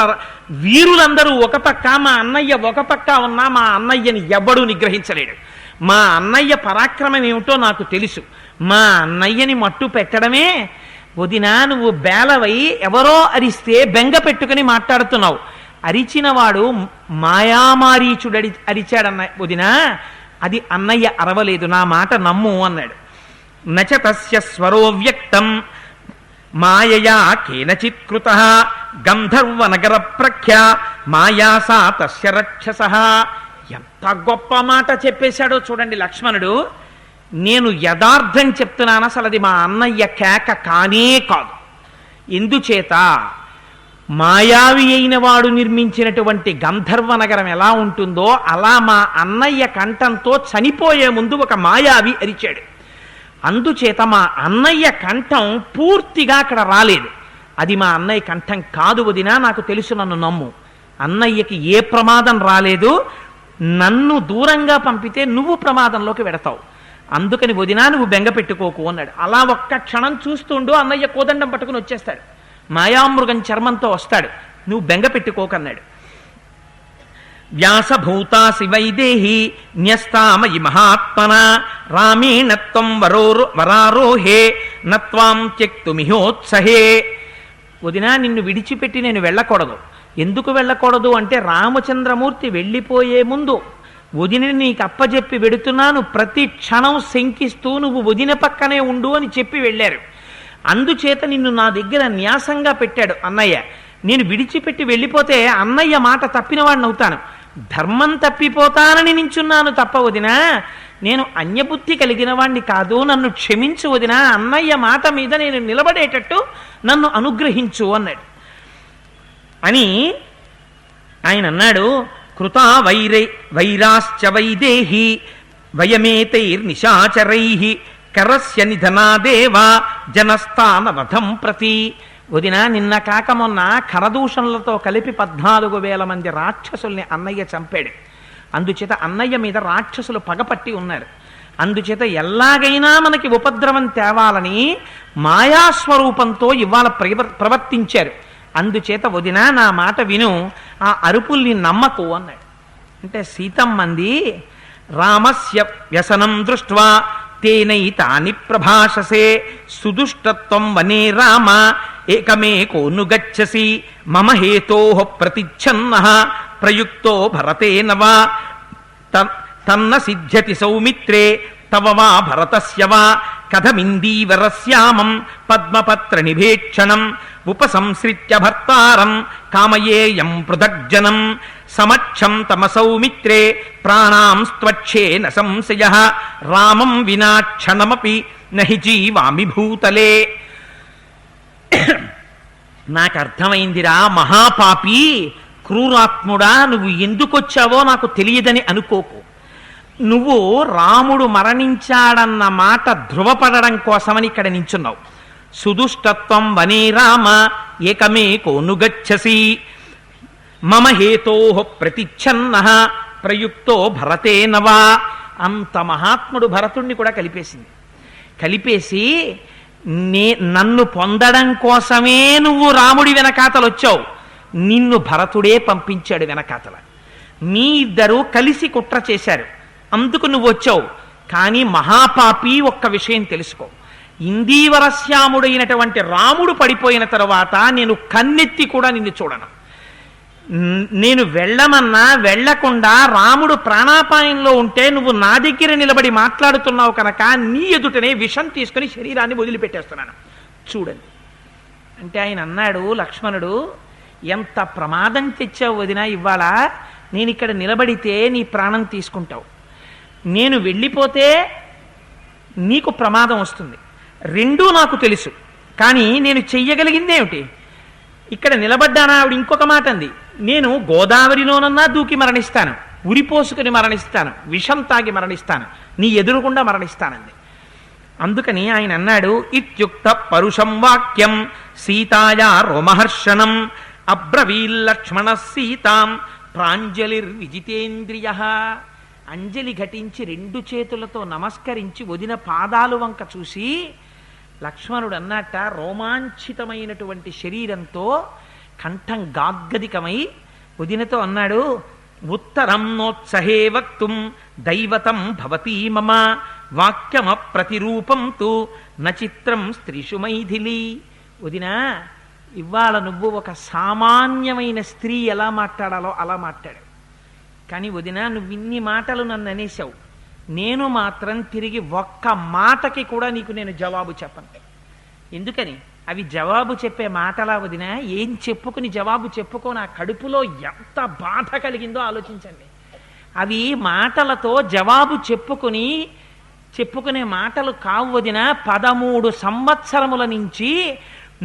వీరులందరూ ఒక పక్క, మా అన్నయ్య ఒక పక్క ఉన్నా మా అన్నయ్యని ఎవ్వడూ నిగ్రహించలేడు. మా అన్నయ్య పరాక్రమం ఏమిటో నాకు తెలుసు. మా అన్నయ్యని మట్టు పెట్టడమే. వదినా నువ్వు బేలవై ఎవరో అరిస్తే బెంగ పెట్టుకుని మాట్లాడుతున్నావు. అరిచినవాడు మాయామారీచుడడి అరిచాడన్న వదిన, అది అన్నయ్య అరవలేదు, నా మాట నమ్ము అన్నాడు. నచ తస్య స్వరో వ్యక్తం మాయయా కేనచిత్ కృతః గంధర్వ నగర ప్రఖ్య మాయాసా తస్య రక్షసః. ఎంత గొప్ప మాట చెప్పేశాడో చూడండి లక్ష్మణుడు. నేను యథార్థం చెప్తున్నాను, అసలు అది మా అన్నయ్య కేక కానే కాదు. ఎందుచేత మాయావి అయిన వాడు నిర్మించినటువంటి గంధర్వ నగరం ఎలా ఉంటుందో అలా మా అన్నయ్య కంఠంతో చనిపోయే ముందు ఒక మాయావి అరిచాడు. అందుచేత మా అన్నయ్య కంఠం పూర్తిగా అక్కడ రాలేదు. అది మా అన్నయ్య కంఠం కాదు వదినా, నాకు తెలుసు, నన్ను నమ్ము. అన్నయ్యకి ఏ ప్రమాదం రాలేదు. నన్ను దూరంగా పంపితే నువ్వు ప్రమాదంలోకి వెడతావు, అందుకని వదినా నువ్వు బెంగ పెట్టుకోకు అన్నాడు. అలా ఒక్క క్షణం చూస్తుండు, అన్నయ్య కోదండం పట్టుకుని వచ్చేస్తాడు, మాయామృగం చర్మంతో వస్తాడు. నువ్వు బెంగ పెట్టుకోకన్నాడు. వ్యాసభూతాసి వైదేహి న్యస్తామయి మహాత్మన రామేణ త్వం వరారోహే నత్వాం త్యక్తుమిహోత్సహే. వదినా నిన్ను విడిచిపెట్టి నేను వెళ్ళకూడదు. ఎందుకు వెళ్ళకూడదు అంటే, రామచంద్రమూర్తి వెళ్ళిపోయే ముందు వదినని నీకు అప్పజెప్పి వెడుతున్నాను, ప్రతి క్షణం శంకిస్తూ నువ్వు వదిన పక్కనే ఉండు అని చెప్పి వెళ్ళారు. అందుచేత నిన్ను నా దగ్గర న్యాసంగా పెట్టాడు అన్నయ్య. నేను విడిచిపెట్టి వెళ్ళిపోతే అన్నయ్య మాట తప్పినవాడిని అవుతాను, ధర్మం తప్పిపోతానని నించున్నాను తప్ప వదినా, నేను అన్యబుద్ధి కలిగిన వాణ్ణి కాదు, నన్ను క్షమించు వదినా, అన్నయ్య మాట మీద నేను నిలబడేటట్టు నన్ను అనుగ్రహించు అన్నాడు. అని ఆయన అన్నాడు, కృతా వైరాశ్చ వైదేహి వయమేతైర్నిశాచరై కరస్య నిధనాదేవ జనస్థానవధం ప్రతి. వదిన నిన్న కాక మొన్న ఖరదూషణలతో కలిపి 14,000 మంది రాక్షసుల్ని అన్నయ్య చంపాడు. అందుచేత అన్నయ్య మీద రాక్షసులు పగపట్టి ఉన్నారు. అందుచేత ఎలాగైనా మనకి ఉపద్రవం తేవాలని మాయాస్వరూపంతో ఇవాళ ప్రవర్తించారు. అందుచేత వదిన నా మాట విను, ఆ అరుపుల్ని నమ్మకు అన్నాడు. అంటే సీతమ్మంది, రామస్య వ్యసనం దృష్ట్వా తేనైతాని ప్రభాషసే సుదుష్టత్వం వనే రామ ఏకమేకోను గచ్చసి మమ హేతోః ప్రతిచ్ఛన్నః ప్రయుక్తో భరతేన వా తన్న సిద్ధ్యతి సౌమిత్రే తవ వా భరతస్య వా కథమిందీవరస్యామం పద్మపత్ర నిభేక్షణం ఉపసంశ్రిత్య భర్తారం కామయేయం పృథగ్జనం సమక్షం తమ సౌమిత్రే ప్రాణాం స్త్వచ్ఛేన సంశయః రామం వినా క్షణమపి నహి జీవామి భూతలే. నాకు అర్థమైందిరా మహాపాపి, క్రూరాత్ముడా, నువ్వు ఎందుకొచ్చావో నాకు తెలియదని అనుకోకు. నువ్వు రాముడు మరణించాడన్న మాట ధృవపడడం కోసమని ఇక్కడ నించున్నావు. సుదుష్టత్వం వనే రామ ఏకమేకోను గచ్చసి మమ హేతోః ప్రతిచ్ఛన్నః ప్రయుక్తో భరతేన వా. అంత మహాత్ముడు భరతుణ్ణి కూడా కలిపేసి నన్ను పొందడం కోసమే నువ్వు రాముడి వెనకాతలు వచ్చావు, నిన్ను భరతుడే పంపించాడు వెనకాతల. మీ ఇద్దరూ కలిసి కుట్ర చేశారు, అందుకు నువ్వు వచ్చావు. కానీ మహాపాపి, ఒక్క విషయం తెలుసుకో, ఇందీవరశ్యాముడైనటువంటి రాముడు పడిపోయిన తరువాత నేను కన్నెత్తి కూడా నిన్ను చూడను. నేను వెళ్ళమన్నా వెళ్ళకుండా రాముడు ప్రాణాపాయంలో ఉంటే నువ్వు నా దగ్గర నిలబడి మాట్లాడుతున్నావు కనుక నీ ఎదుటనే విషం తీసుకుని శరీరాన్ని వదిలిపెట్టేస్తున్నాను చూడండి అంటే ఆయన అన్నాడు, లక్ష్మణుడు ఎంత ప్రమాదం తెచ్చావు వదినా, ఇవాళ నేను ఇక్కడ నిలబడితే నీ ప్రాణం తీసుకుంటావు, నేను వెళ్ళిపోతే నీకు ప్రమాదం వస్తుంది, రెండూ నాకు తెలుసు. కానీ నేను చెయ్యగలిగిందేమిటి? ఇక్కడ నిలబడ్డానా? ఆవిడ ఇంకొక మాట అంది, నేను గోదావరిలోనన్నా దూకి మరణిస్తాను, ఉరిపోసుకుని మరణిస్తాను, విషం తాగి మరణిస్తాను, నీ ఎదురుకుండా మరణిస్తానంది. అందుకని ఆయన అన్నాడు, ఇత్యుక్త పరుషం వాక్యం సీతాయా రోమహర్షణం అబ్రవీల్లక్ష్మణ సీతాం ప్రాంజలిర్విజితేంద్రియ. అంజలి ఘటించి 2 చేతులతో నమస్కరించి వదిన పాదాలు వంక చూసి లక్ష్మణుడు అన్నట్ట, రోమాంచితమైనటువంటి శరీరంతో కంఠం గాద్గదికమై వదినతో అన్నాడు, ఉత్తరం నోత్సహే వక్తుం దైవతం భవతీ మమ వాక్యమ ప్రతిరూపం తు నచిత్రం స్త్రీషు మైథిలి. వదినా, ఇవాళ నువ్వు ఒక సామాన్యమైన స్త్రీ ఎలా మాట్లాడాలో అలా మాట్లాడావు. కానీ వదినా, నువ్వు ఇన్ని మాటలు నన్ను అనేసావు, నేను మాత్రం తిరిగి ఒక్క మాటకి కూడా నీకు నేను జవాబు చెప్పను. ఎందుకని? అవి జవాబు చెప్పే మాటలా వదినా? ఏం చెప్పుకుని జవాబు చెప్పుకో నా కడుపులో ఎంత బాధ కలిగిందో ఆలోచించండి. అవి మాటలతో జవాబు చెప్పుకునే మాటలు కావు వదినా. 13 సంవత్సరముల నుంచి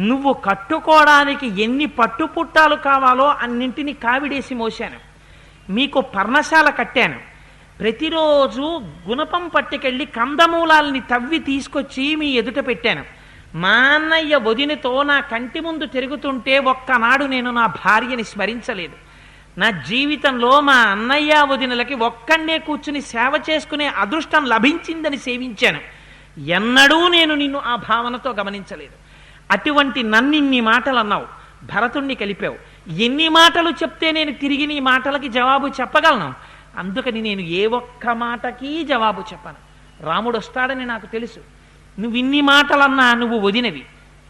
నువ్వు కట్టుకోవడానికి ఎన్ని పట్టుపుట్టాలు కావాలో అన్నింటినీ కావిడేసి మోశాను. మీకు పర్ణశాల కట్టాను. ప్రతిరోజు గుణపం పట్టుకెళ్ళి కందమూలాల్ని తవ్వి తీసుకొచ్చి మీ ఎదుట పెట్టాను. మా అన్నయ్య వదినతో నా కంటి ముందు తిరుగుతుంటే ఒక్కనాడు నేను నా భార్యని స్మరించలేదు. నా జీవితంలో మా అన్నయ్య వదినలకి ఒక్కడే కూర్చుని సేవ చేసుకునే అదృష్టం లభించిందని సేవించాను. ఎన్నడూ నేను నిన్ను ఆ భావనతో గమనించలేదు. అటువంటి నన్నిన్ని మాటలు అన్నావు, భరతుణ్ణి కలిపావు. ఎన్ని మాటలు చెప్తే నేను తిరిగి నీ మాటలకి జవాబు చెప్పగలను? అందుకని నేను ఏ ఒక్క మాటకి జవాబు చెప్పను. రాముడు వస్తాడని నాకు తెలుసు. నువ్వు ఇన్ని మాటలన్నా నువ్వు వదినవి,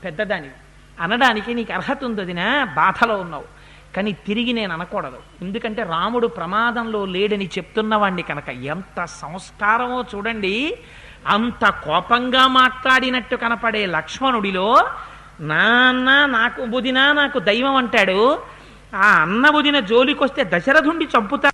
పెద్దదానివి, అనడానికి నీకు అర్హత ఉంది వదినా. బాధలో ఉన్నావు, కానీ తిరిగి నేను అనకూడదు. ఎందుకంటే రాముడు ప్రమాదంలో లేడని చెప్తున్నవాణ్ణి కనుక. ఎంత సంస్కారమో చూడండి. అంత కోపంగా మాట్లాడినట్టు కనపడే లక్ష్మణుడిలో నాన్న నాకు వదినా నాకు దైవం అంటాడు. ఆ అన్న వదిన జోలికొస్తే దశరథుండి చంపుతా